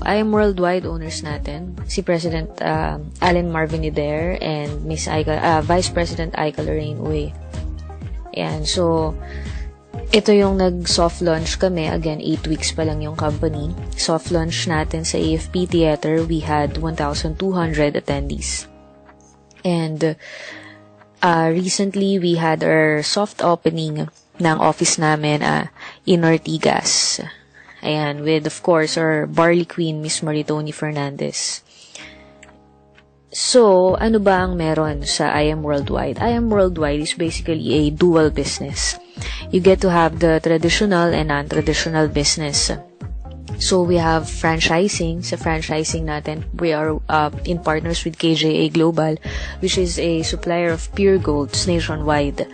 IM Worldwide owners natin, si President Allen Marvin Ider and Vice President Aika Lorraine Uy. Ayan, so ito yung nag-soft launch kami. Again, 8 weeks pa lang yung company. Soft launch natin sa AFP Theater, we had 1,200 attendees. And recently, we had our soft opening ng office namin in Ortigas. Ayan, with of course our Barley Queen, Miss Maritoni Fernandez. So, ano ba ang meron sa IM Worldwide? IM Worldwide is basically a dual business. You get to have the traditional and non-traditional business. So, we have franchising. Sa franchising natin, we are in partners with KJA Global, which is a supplier of pure golds nationwide.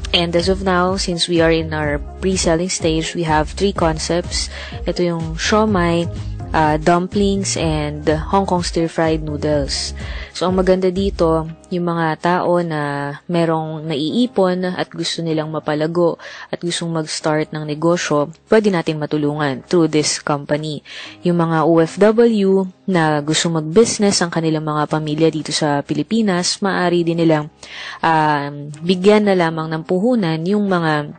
And as of now, since we are in our pre-selling stage, we have 3 concepts. Ito yung siomai, dumplings, and Hong Kong stir-fried noodles. So, ang maganda dito, yung mga tao na merong naiipon at gusto nilang mapalago at gustong mag-start ng negosyo, pwede natin matulungan through this company. Yung mga OFW na gusto mag-business ang kanilang mga pamilya dito sa Pilipinas, maaari din nilang bigyan na lamang ng puhunan yung mga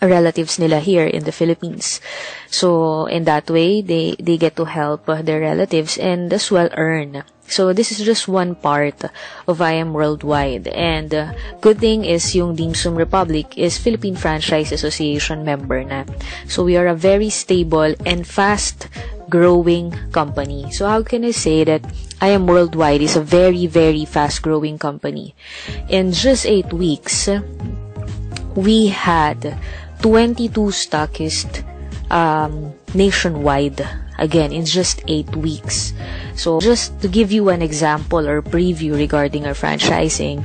relatives nila here in the Philippines. So, in that way, they get to help their relatives and as well earn. So, this is just one part of IM Worldwide. And good thing is yung Dim Sum Republic is Philippine Franchise Association member na. So, we are a very stable and fast-growing company. So, how can I say that IM Worldwide is a very, very fast-growing company? In just 8 weeks, we had 22 stockists nationwide. Again, in just 8 weeks. So, just to give you an example or preview regarding our franchising,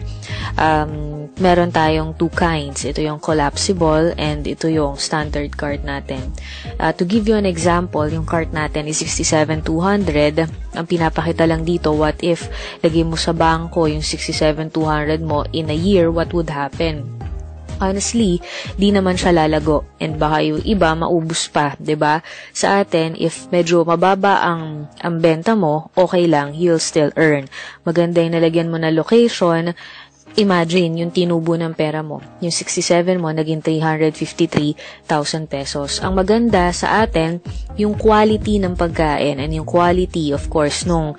meron tayong 2 kinds. Ito yung collapsible and ito yung standard cart natin. To give you an example, yung cart natin is 67,200. Ang pinapakita lang dito, what if lagay mo sa bangko yung 67,200 mo in a year, what would happen? Honestly, di naman siya lalago and baka yung iba maubos pa, 'di ba? Sa atin, if medyo mababa ang benta mo, okay lang, you'll still earn. Maganda yung nalagyan mo na location. Imagine yung tinubo ng pera mo. Yung 67 mo naging 353,000 pesos. Ang maganda sa atin, yung quality ng pagkain and yung quality of course nung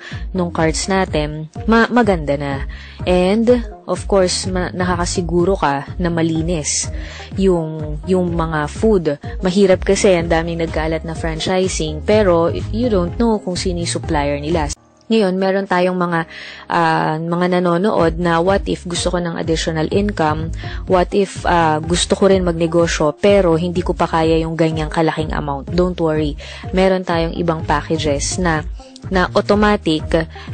cards natin, maganda na. And of course, nakakasiguro ka na malinis yung mga food. Mahirap kasi ang daming nagkalat na franchising pero you don't know kung sino yung supplier nila. Ngayon, meron tayong mga nanonood na what if gusto ko ng additional income, what if gusto ko rin magnegosyo pero hindi ko pa kaya yung ganyang kalaking amount. Don't worry. Meron tayong ibang packages na automatic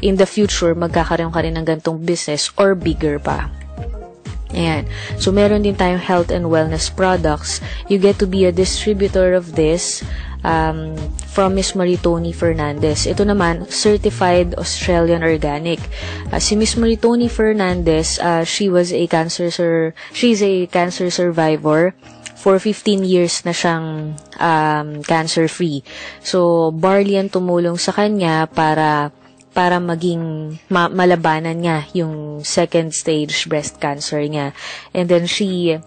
in the future magkakaroon ka rin ng gantong business or bigger pa. Ayan. So, meron din tayong health and wellness products. You get to be a distributor of this from Miss Maritoni Fernandez. Ito naman, certified Australian organic. Si Miss Maritoni Fernandez, she's a cancer survivor. For 15 years na siyang cancer-free. So, barley ang tumulong sa kanya para maging malabanan niya yung second stage breast cancer niya. And then she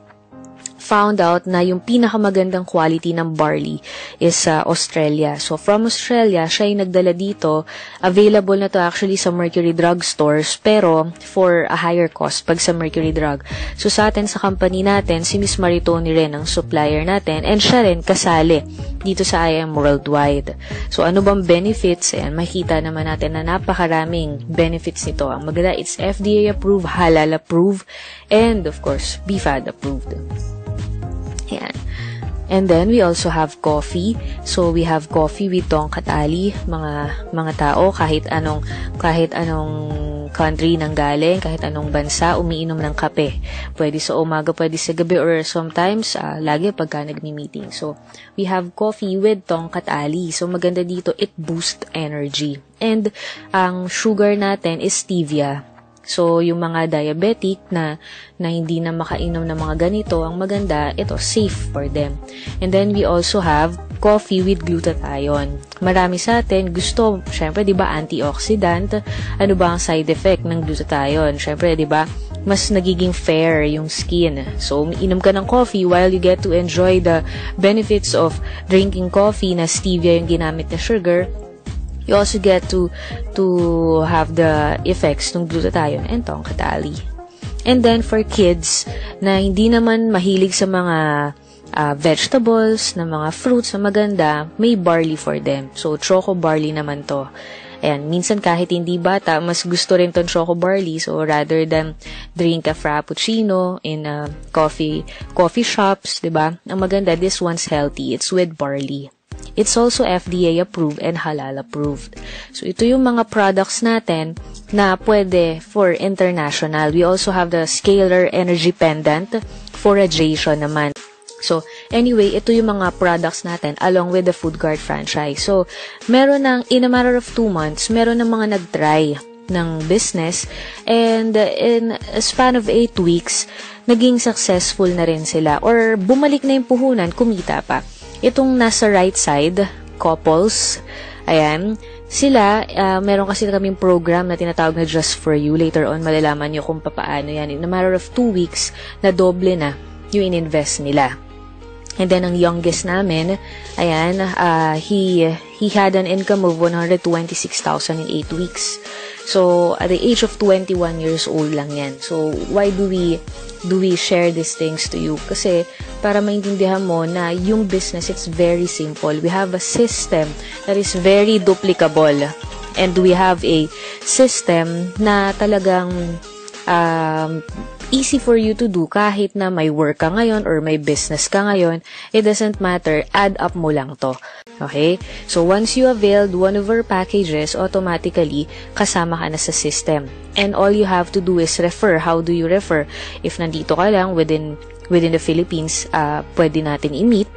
found out na yung pinakamagandang quality ng barley is Australia. So, from Australia, siya yung nagdala dito. Available na to actually sa Mercury Drug Stores, pero for a higher cost pag sa Mercury Drug. So, sa atin, sa company natin, si Miss Maritoni rin ang supplier natin, and siya rin kasali dito sa IM Worldwide. So, ano bang benefits? Ayan, makita naman natin na napakaraming benefits nito. Ang maganda, it's FDA approved, halal approved, and of course, BFAD approved. Ayan. And then, we also have coffee. So, we have coffee with tongkat ali. Mga tao, kahit anong country nang galing, kahit anong bansa, umiinom ng kape. Pwede sa umaga, pwede sa gabi, or sometimes, lagi pagka nagmi-meeting. So, we have coffee with tongkat ali. So, maganda dito, it boosts energy. And, ang sugar natin is stevia. So, yung mga diabetic na hindi na makainom ng mga ganito, ang maganda, ito, safe for them. And then, we also have coffee with glutathione. Marami sa atin gusto, syempre, di ba, antioxidant. Ano ba ang side effect ng glutathione? Syempre, di ba, mas nagiging fair yung skin. So, inom ka ng coffee while you get to enjoy the benefits of drinking coffee na stevia yung ginamit na sugar. You also get to have the effects ng glutathione and tongkatali. And then, for kids na hindi naman mahilig sa mga vegetables, na mga fruits na maganda, may barley for them. So, choco barley naman to. Ayan, minsan kahit hindi bata, mas gusto rin tong choco barley. So, rather than drink a frappuccino in coffee shops, diba? Ang maganda, this one's healthy. It's with barley. It's also FDA approved and halal approved. So, ito yung mga products natin na pwede for international. We also have the Scalar Energy Pendant for hydration naman. So, anyway, ito yung mga products natin along with the Food Guard franchise. So, meron ng, in a matter of 2 months, meron ng mga nag-try ng business and in a span of 8 weeks, naging successful na rin sila or bumalik na yung puhunan, kumita pa. Itong nasa right side, couples, ayan, sila, meron kasi kaming program na tinatawag na Just For You. Later on, malalaman nyo kung paano yan. In a matter of 2 weeks, na doble na yung in-invest nila. And then, ang youngest namin, ayan, he had an income of 126,000 in 8 weeks. So, at the age of 21 years old lang yan. So, why do we share these things to you? Kasi, para maintindihan mo na yung business, it's very simple. We have a system that is very duplicable. And we have a system na talagang easy for you to do kahit na may work ka ngayon or may business ka ngayon. It doesn't matter. Add up mo lang to. Okay? So, once you availed one of our packages, automatically, kasama ka na sa system. And all you have to do is refer. How do you refer? If nandito ka lang within the Philippines, pwede natin i-meet.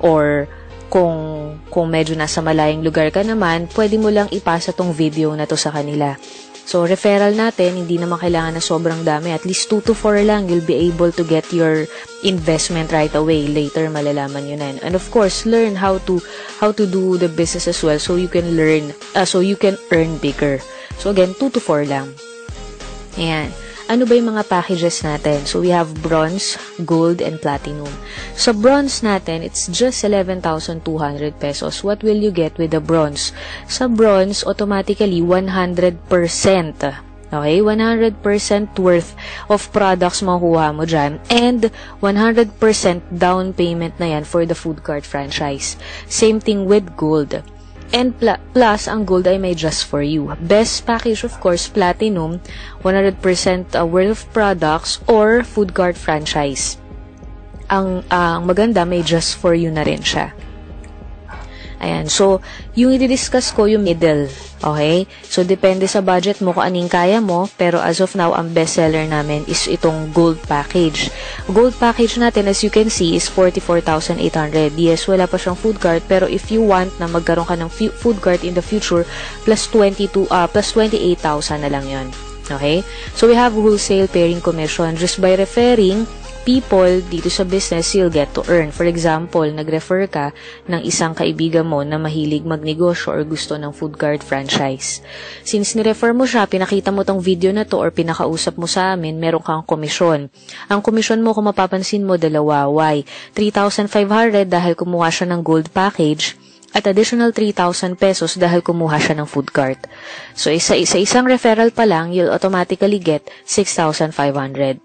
Or, kung medyo nasa malayang lugar ka naman, pwede mo lang ipasa tong video na to sa kanila. So, referral natin, hindi naman kailangan na sobrang dami. At least 2 to 4 lang, you'll be able to get your investment right away. Later, malalaman yun na. And of course, learn how to do the business as well so you can earn bigger. So, again, 2 to 4 lang. Ayan. Ano ba yung mga packages natin? So, we have bronze, gold, and platinum. Sa bronze natin, it's just 11,200 pesos. What will you get with the bronze? Sa bronze, automatically, 100%. Okay? 100% worth of products makuha mo dyan. And 100% down payment na yan for the Food Guard franchise. Same thing with gold. And plus, ang gold ay may Just For You. Best package, of course, platinum, 100% worth of products or Food Guard franchise. Ang maganda, may Just For You na rin siya. Ayan. So, yung i-discuss ko, yung middle. Okay? So, depende sa budget mo kung anong kaya mo. Pero as of now, ang best seller namin is itong gold package. Gold package natin, as you can see, is 44,800. Yes, wala pa siyang Food Guard. Pero if you want na magkaroon ka ng Food Guard in the future, plus 28,000 na lang yon. Okay? So, we have wholesale pairing commission. Just by referring people dito sa business, you'll get to earn. For example, nag-refer ka ng isang kaibigan mo na mahilig magnegosyo or gusto ng Food Guard franchise. Since ni-refer mo siya, pinakita mo tong video na to or pinakausap mo sa amin, meron kang komisyon. Ang komisyon mo, kung mapapansin mo, dalawa. Why? 3,500 dahil kumuha siya ng gold package at additional 3,000 pesos dahil kumuha siya ng Food Guard. So, isang referral pa lang, you'll automatically get 6,500.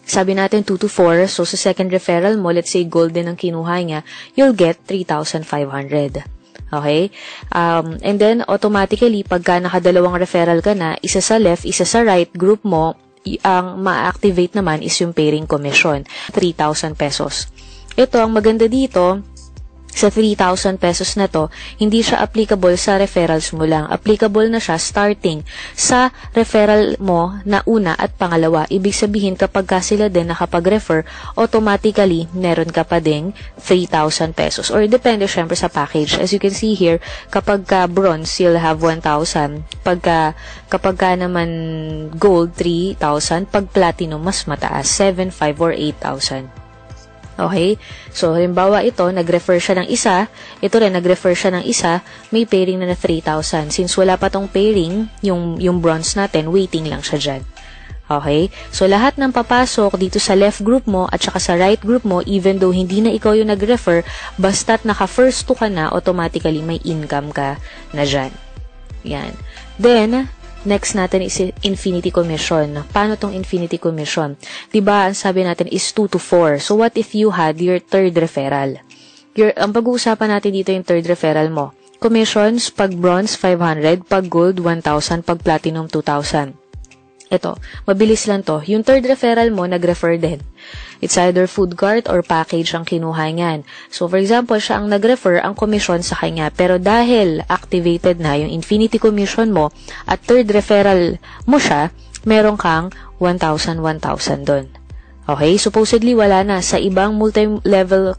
Sabi natin 2 to 4, so sa second referral mo, let's say gold din ang kinuha niya, you'll get 3,500. Okay? And then, automatically, pagka nakadalawang referral ka na, isa sa left, isa sa right group mo, ang ma-activate naman is yung pairing commission, 3,000 pesos. Ito, ang maganda dito, sa 3,000 pesos na to, hindi siya applicable sa referrals mo lang. Applicable na siya starting sa referral mo na una at pangalawa. Ibig sabihin, kapag ka sila din nakapag-refer, automatically, meron ka pa ding 3,000 pesos. Or depende syempre sa package. As you can see here, kapag ka bronze, you'll have 1,000. Kapag ka naman gold, 3,000. Pag platinum, mas mataas, 7,500 or 8,000. Okay? So, halimbawa ito, nag-refer siya ng isa, ito rin, nag-refer siya ng isa, may pairing na 3,000. Since wala pa tong pairing, yung bronze natin, waiting lang siya dyan. Okay? So, lahat ng papasok dito sa left group mo at saka sa right group mo, even though hindi na ikaw yung nag-refer, basta't naka-first 2 ka na, automatically may income ka na dyan. Yan. Then, next natin is infinity commission. Paano tong infinity commission? Diba, ang sabi natin is 2 to 4. So, what if you had your third referral? Ang pag-uusapan natin dito yung third referral mo. Commissions, pag bronze, 500. Pag gold, 1,000. Pag platinum, 2,000. Ito, mabilis lang to. Yung third referral mo, nag-refer din. It's either food cart or package ang kinuha niyan. So, for example, siya ang nag-refer, ang commission sa kanya. Pero dahil activated na yung infinity commission mo at third referral mo siya, meron kang 1,000 doon. Okay? Supposedly, wala na. Sa ibang multi-level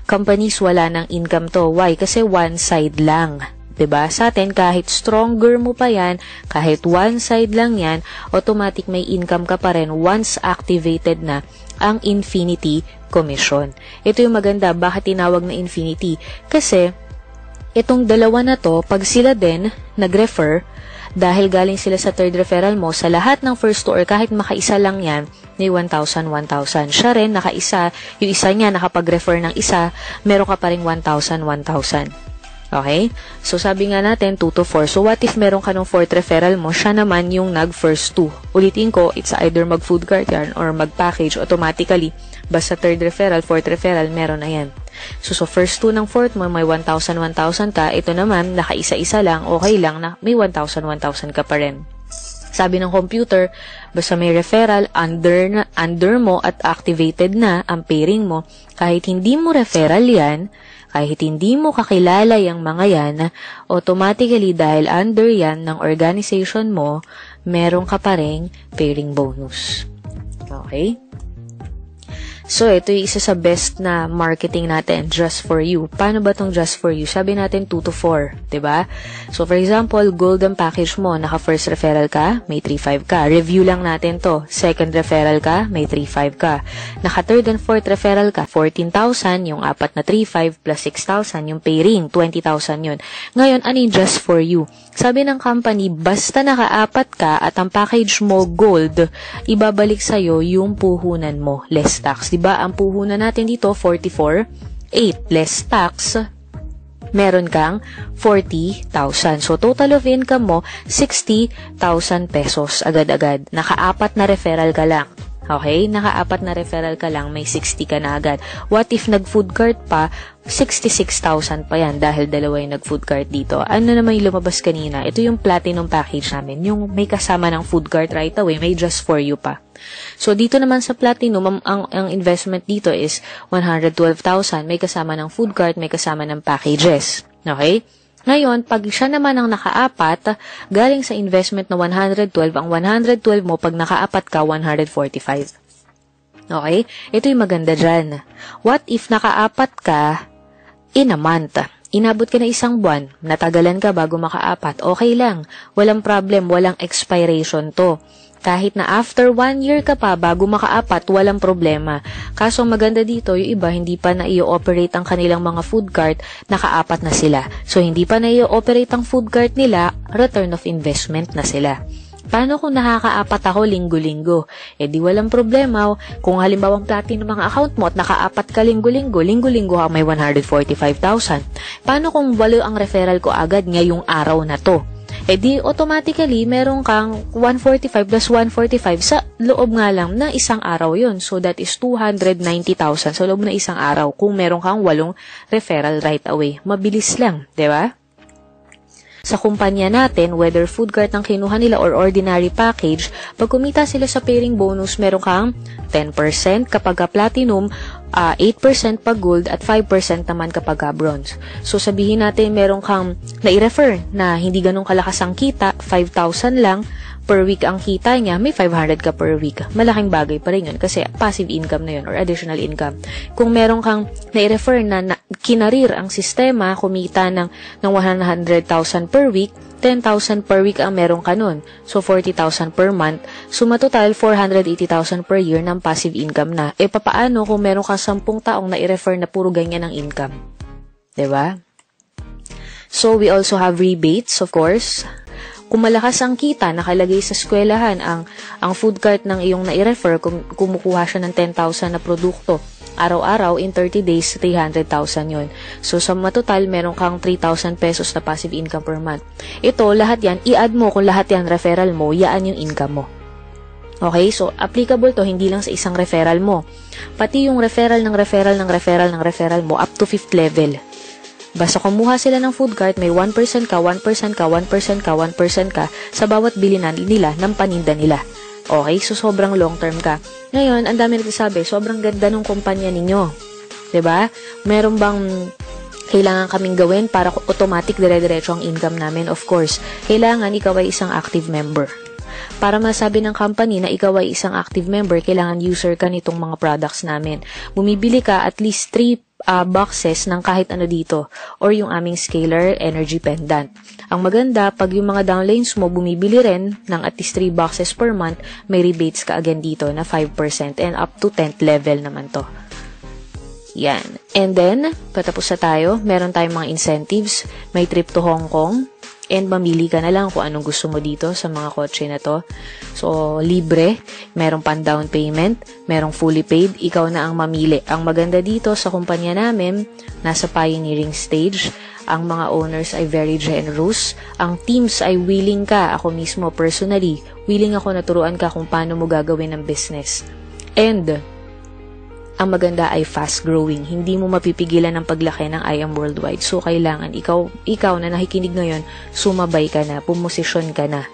companies, wala ng income to. Why? Kasi one side lang. Diba? Sa atin, kahit stronger mo pa yan, kahit one side lang yan, automatic may income ka pa rin once activated na ang infinity commission. Ito yung maganda. Bakit tinawag na infinity? Kasi, itong dalawa na to, pag sila din nag-refer, dahil galing sila sa third referral mo, sa lahat ng first 2 or kahit makaisa lang yan, may 1,000. Siya rin, nakaisa, yung isa niya nakapag-refer ng isa, meron ka pa rin 1,000. Okay? So, sabi nga natin, 2 to 4. So, what if meron ka ng fourth referral mo, siya naman yung nag-first 2. Ulitin ko, it's either mag-food cart yan or mag-package automatically. Basta third referral, fourth referral, meron na yan. So, first 2 ng fourth mo, may 1,000 ka. Ito naman, nakaisa-isa lang, okay lang na may 1,000 ka pa rin. Sabi ng computer, basta may referral, under mo at activated na ang pairing mo, kahit hindi mo referral yan, kahit hindi mo kakilala yung mga yan, automatically dahil under yan ng organization mo, meron ka pa ring pairing bonus. Okay? So, ito yung isa sa best na marketing natin, just for you. Paano ba tong just for you? Sabi natin 2 to 4, diba? So, for example, golden package mo, naka-first referral ka, may 3,500 ka. Review lang natin to. Second referral ka, may 3,500 ka. Naka-third and fourth referral ka, 14,000, yung apat na 3,500 plus 6,000, yung pairing, 20,000 yun. Ngayon, ano yung just for you? Sabi ng company, basta naka-apat ka at ang package mo gold, ibabalik sa'yo yung puhunan mo, less tax. Diba, ang puhunan natin dito, 44,800 less tax, meron kang 40,000. So, total of income mo, 60,000 pesos agad-agad. Naka-apat na referral ka lang. Okay? Naka-apat na referral ka lang, may 60 ka na agad. What if nag-food cart pa, 66,000 pa yan dahil dalawa yung nag-food cart dito. Ano naman yung lumabas kanina? Ito yung platinum package namin. Yung may kasama ng food cart right away, may just for you pa. So, dito naman sa platinum, ang investment dito is 112,000. May kasama ng food cart, may kasama ng packages. Okay? Ngayon, pag siya naman ang nakaapat, galing sa investment na 112, ang 112 mo, pag nakaapat ka, 145. Okay? Ito yung maganda dyan. What if nakaapat ka in a month? Inabot ka na isang buwan, natagalan ka bago makaapat, okay lang. Walang problem, walang expiration to. Kahit na after 1 year ka pa bago makaapat, walang problema. Kaso maganda dito, yung iba hindi pa na i-operate ang kanilang mga food cart, nakaapat na sila. So, hindi pa na i-operate ang food cart nila, return of investment na sila. Paano kung nakakaapat ako linggo-linggo? Eh di walang problema. Kung halimbawang platinum ang account mo at nakaapat ka linggo-linggo, linggo-linggo ka may 145,000. Paano kung 8 ang referral ko agad ngayong araw na to? Eh di automatically meron kang 145 plus 145 sa loob nga lang na isang araw yon. So that is 290,000 sa loob na isang araw kung meron kang 8 referral right away. Mabilis lang, di ba? Sa kumpanya natin, whether food cart ang kinuha nila or ordinary package, pag kumita sila sa pairing bonus, meron kang 10% kapag platinum, 8% pag gold, at 5% naman kapag bronze. So, sabihin natin meron kang nai-refer na hindi ganun kalakas ang kita, 5,000 lang per week ang kita niya, may 500 ka per week. Malaking bagay pa rin yun kasi passive income na yun or additional income. Kung meron kang nai-refer na kinarir ang sistema, kumita ng 100,000 per week, 10,000 per week ang meron ka nun. So, 40,000 per month. Sumatotal, 480,000 per year ng passive income na. E, papaano kung meron ka 10 taong na i-refer na puro ganyan ang income? Diba? So, we also have rebates, of course. Kung malakas ang kita, nakalagay sa eskwelahan ang food cart ng iyong na-refer, kung kumukuha siya ng 10,000 na produkto, araw-araw, in 30 days, 300,000 yun. So, sa matotal, meron kang 3,000 pesos na passive income per month. Ito, lahat yan, i-add mo kung lahat yan referral mo, yaan yung income mo. Okay? So, applicable to, hindi lang sa isang referral mo. Pati yung referral ng referral ng referral ng referral mo, up to 5th level. Basta kumuha sila ng food cart, may 1% ka, 1% ka, 1% ka, 1% ka sa bawat bilinan nila ng paninda nila. Okay? So, sobrang long term ka. Ngayon, ang dami nagsasabi, sobrang ganda ng kumpanya ninyo. 'Di ba? Meron bang kailangan kaming gawin para automatic dire-diretso ang income namin? Of course, kailangan ikaw ay isang active member. Para masabi ng company na ikaw ay isang active member, kailangan user ka nitong mga products namin. Bumibili ka at least 3 boxes ng kahit ano dito or yung aming scalar energy pendant. Ang maganda, pag yung mga downlines mo bumibili rin ng at least 3 boxes per month, may rebates ka again dito na 5% and up to 10th level naman to. Yan. And then, patapos na tayo, meron tayong mga incentives. May trip to Hong Kong. And mamili ka na lang kung anong gusto mo dito sa mga kotse na to. So, libre, merong pan down payment, merong fully paid, ikaw na ang mamili. Ang maganda dito sa kumpanya namin, nasa pioneering stage, ang mga owners ay very generous, ang teams ay willing ka, ako mismo personally, willing ako na turuan ka kung paano mo gagawin ang business. And, ang maganda ay fast-growing. Hindi mo mapipigilan ang paglaki ng I Am Worldwide. So, kailangan ikaw na nakikinig ngayon, sumabay ka na, pumosisyon ka na.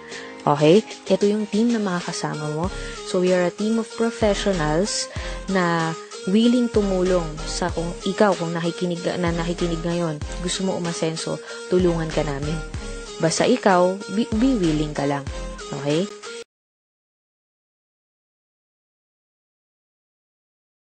Okay? Ito yung team na makakasama mo. So, we are a team of professionals na willing tumulong sa kung nakikinig ngayon, gusto mo umasenso, tulungan ka namin. Basta ikaw, be willing ka lang. Okay?